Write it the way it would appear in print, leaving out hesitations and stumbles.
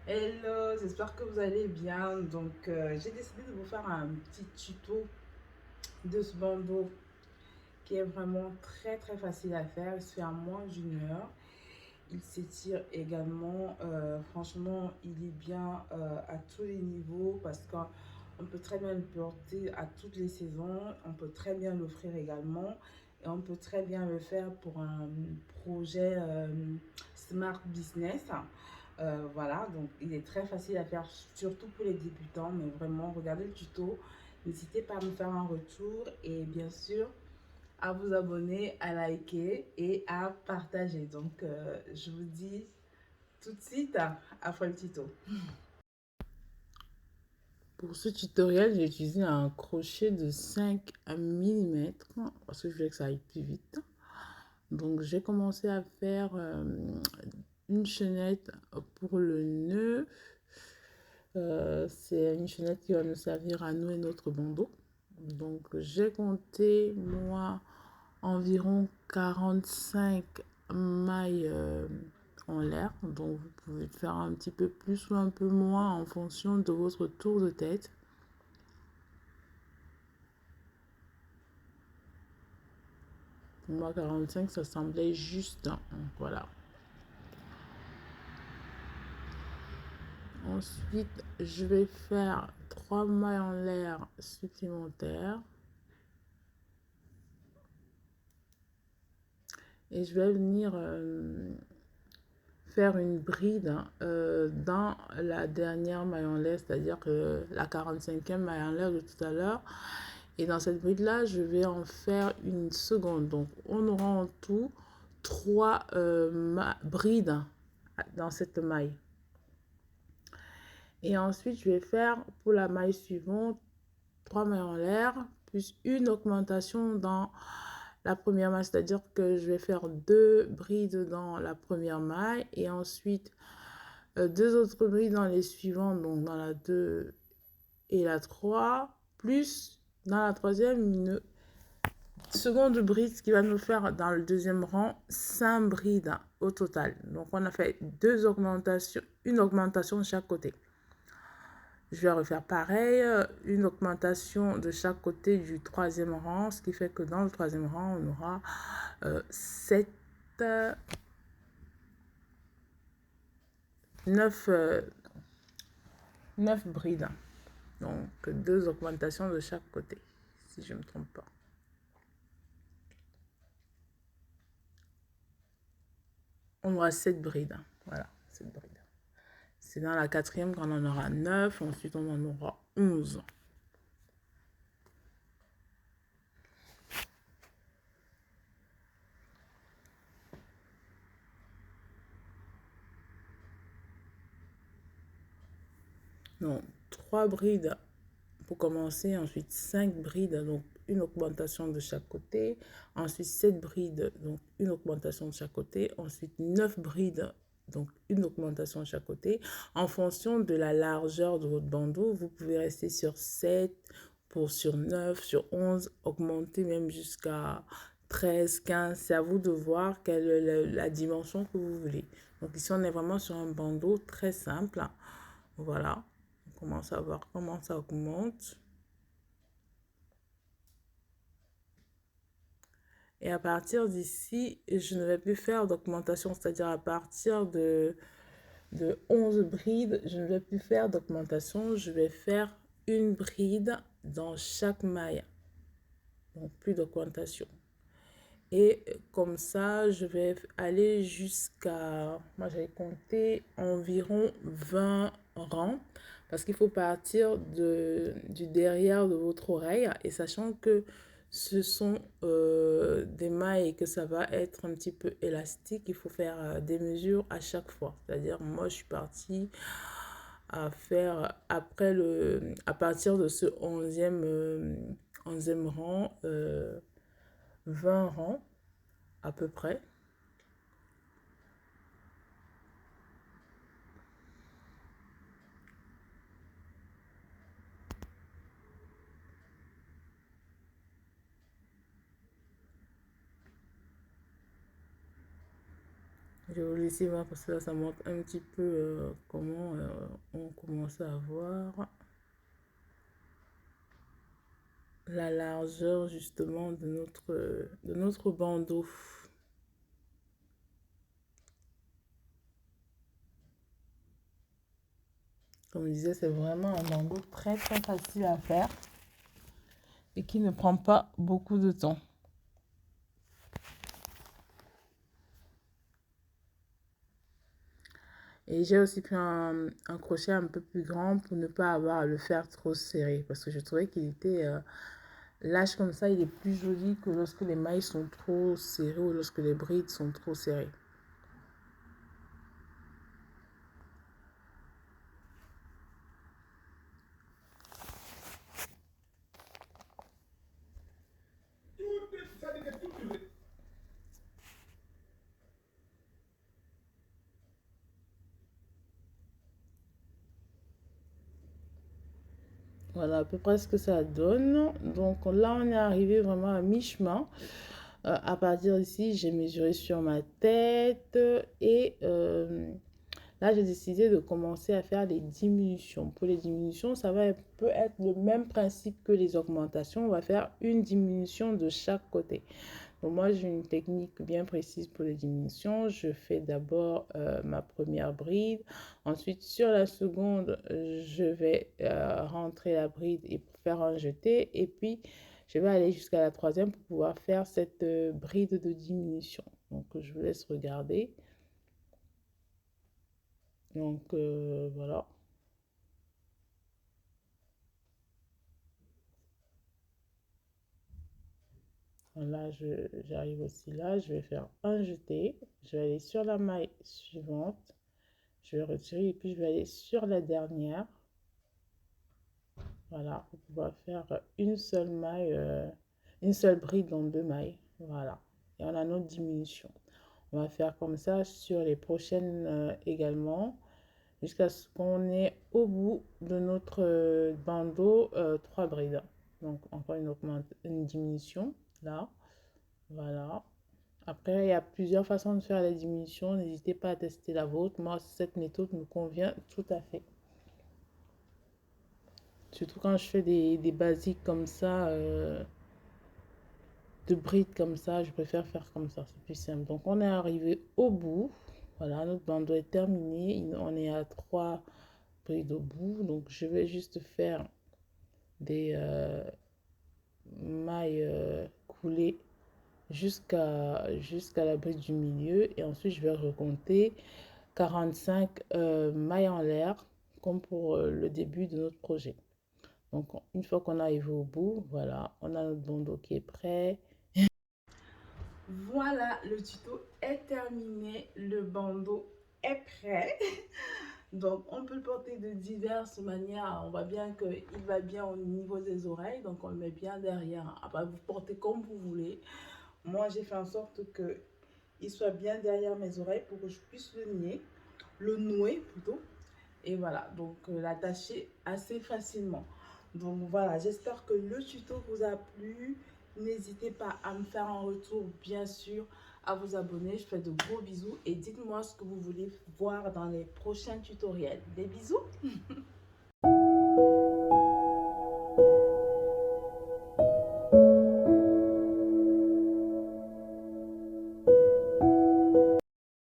Hello, j'espère que vous allez bien. J'ai décidé de vous faire un petit tuto de ce bandeau qui est vraiment très facile à faire. Il se fait en moins d'une heure. Il s'étire également. Franchement, il est bien à tous les niveaux parce qu'on peut très bien le porter à toutes les saisons. On peut très bien l'offrir également. Et on peut très bien le faire pour un projet Smart Business. Voilà, donc il est très facile à faire, surtout pour les débutants, mais vraiment, regardez le tuto. N'hésitez pas à me faire un retour et bien sûr à vous abonner, à liker et à partager. Je vous dis tout de suite après le tuto. Pour ce tutoriel, j'ai utilisé un crochet de 5 mm parce que je voulais que ça aille plus vite. Donc, j'ai commencé à faire une chaînette pour le nœud. C'est une chaînette qui va nous servir à nouer notre bandeau. Donc, j'ai compté, moi, environ 45 mailles en l'air. Donc, vous pouvez faire un petit peu plus ou un peu moins en fonction de votre tour de tête. Pour moi, 45, ça semblait juste. Voilà. Ensuite, je vais faire 3 mailles en l'air supplémentaires. Et je vais venir faire une bride dans la dernière maille en l'air, c'est-à-dire que la 45e maille en l'air de tout à l'heure. Et dans cette bride-là, je vais en faire une seconde. Donc, on aura en tout 3 brides dans cette maille. Et ensuite, je vais faire pour la maille suivante 3 mailles en l'air, plus une augmentation dans la première maille, c'est-à-dire que je vais faire 2 brides dans la première maille et ensuite 2 autres brides dans les suivantes, donc dans la 2 et la 3, plus dans la troisième une seconde bride qui va nous faire dans le deuxième rang 5 brides au total. Donc on a fait 2 augmentations, une augmentation de chaque côté. Je vais refaire pareil, une augmentation de chaque côté du troisième rang, ce qui fait que dans le troisième rang, on aura 7, 9, 9 brides. Donc, 2 augmentations de chaque côté, si je ne me trompe pas. On aura 7 brides. Voilà, 7 brides. C'est dans la quatrième qu'on en aura 9. Ensuite, on en aura 11. Donc, 3 brides pour commencer. Ensuite, 5 brides, donc une augmentation de chaque côté. Ensuite, 7 brides, donc une augmentation de chaque côté. Ensuite, 9 brides, donc une augmentation de chaque côté. En fonction de la largeur de votre bandeau, vous pouvez rester sur 7, sur 9, sur 11, augmenter même jusqu'à 13, 15. C'est à vous de voir quelle est la dimension que vous voulez. Donc ici, on est vraiment sur un bandeau très simple. Voilà. On commence à voir comment ça augmente. Et à partir d'ici, je ne vais plus faire d'augmentation, c'est-à-dire à partir de 11 brides, je ne vais plus faire d'augmentation, je vais faire une bride dans chaque maille. Donc plus d'augmentation. Et comme ça, je vais aller jusqu'à, moi j'avais compté environ 20 rangs, parce qu'il faut partir du derrière de votre oreille, et sachant que ce sont des mailles et que ça va être un petit peu élastique, il faut faire des mesures à chaque fois. C'est-à-dire, moi je suis partie à faire, à partir de ce 11e rang, 20 rangs à peu près. Je vais vous laisser voir parce que là, ça montre un petit peu comment on commence à voir la largeur justement de notre bandeau. Comme je disais, c'est vraiment un bandeau très très facile à faire et qui ne prend pas beaucoup de temps. Et j'ai aussi pris un crochet un peu plus grand pour ne pas avoir à le faire trop serré parce que je trouvais qu'il était lâche comme ça, il est plus joli que lorsque les mailles sont trop serrées ou lorsque les brides sont trop serrées. Voilà à peu près ce que ça donne. Donc là, on est arrivé vraiment à mi-chemin. À partir d'ici, j'ai mesuré sur ma tête et là, j'ai décidé de commencer à faire des diminutions. Pour les diminutions, peut être le même principe que les augmentations. On va faire une diminution de chaque côté. Donc moi, j'ai une technique bien précise pour les diminutions. Je fais d'abord ma première bride. Ensuite, sur la seconde, je vais rentrer la bride et faire un jeté. Et puis, je vais aller jusqu'à la troisième pour pouvoir faire cette bride de diminution. Donc, je vous laisse regarder. Donc, voilà. Là, j'arrive aussi là. Je vais faire un jeté. Je vais aller sur la maille suivante. Je vais retirer et puis je vais aller sur la dernière. Voilà, pour pouvoir faire une seule maille, une seule bride dans deux mailles. Voilà. Et on a notre diminution. On va faire comme ça sur les prochaines également, jusqu'à ce qu'on ait au bout de notre bandeau 3 brides. Donc encore une diminution là. Voilà. Après, il y a plusieurs façons de faire la diminution. N'hésitez pas à tester la vôtre. Moi, cette méthode me convient tout à fait. Surtout quand je fais des basiques comme ça, de brides comme ça, je préfère faire comme ça, c'est plus simple. Donc on est arrivé au bout. Voilà, notre bandeau est terminé. On est à 3 brides au bout. Donc je vais juste faire des mailles coulées jusqu'à la bride du milieu. Et ensuite, je vais recompter 45 mailles en l'air, comme pour le début de notre projet. Donc, une fois qu'on arrive au bout, voilà, on a notre bandeau qui est prêt. Voilà, le tuto est terminé, le bandeau est prêt. Donc, on peut le porter de diverses manières. On voit bien qu'il va bien au niveau des oreilles, donc on le met bien derrière. Après, vous portez comme vous voulez. Moi, j'ai fait en sorte qu'il soit bien derrière mes oreilles pour que je puisse le nouer plutôt. Et voilà, donc l'attacher assez facilement. Donc voilà, j'espère que le tuto vous a plu. N'hésitez pas à me faire un retour, bien sûr, à vous abonner. Je fais de gros bisous et dites-moi ce que vous voulez voir dans les prochains tutoriels. Des bisous!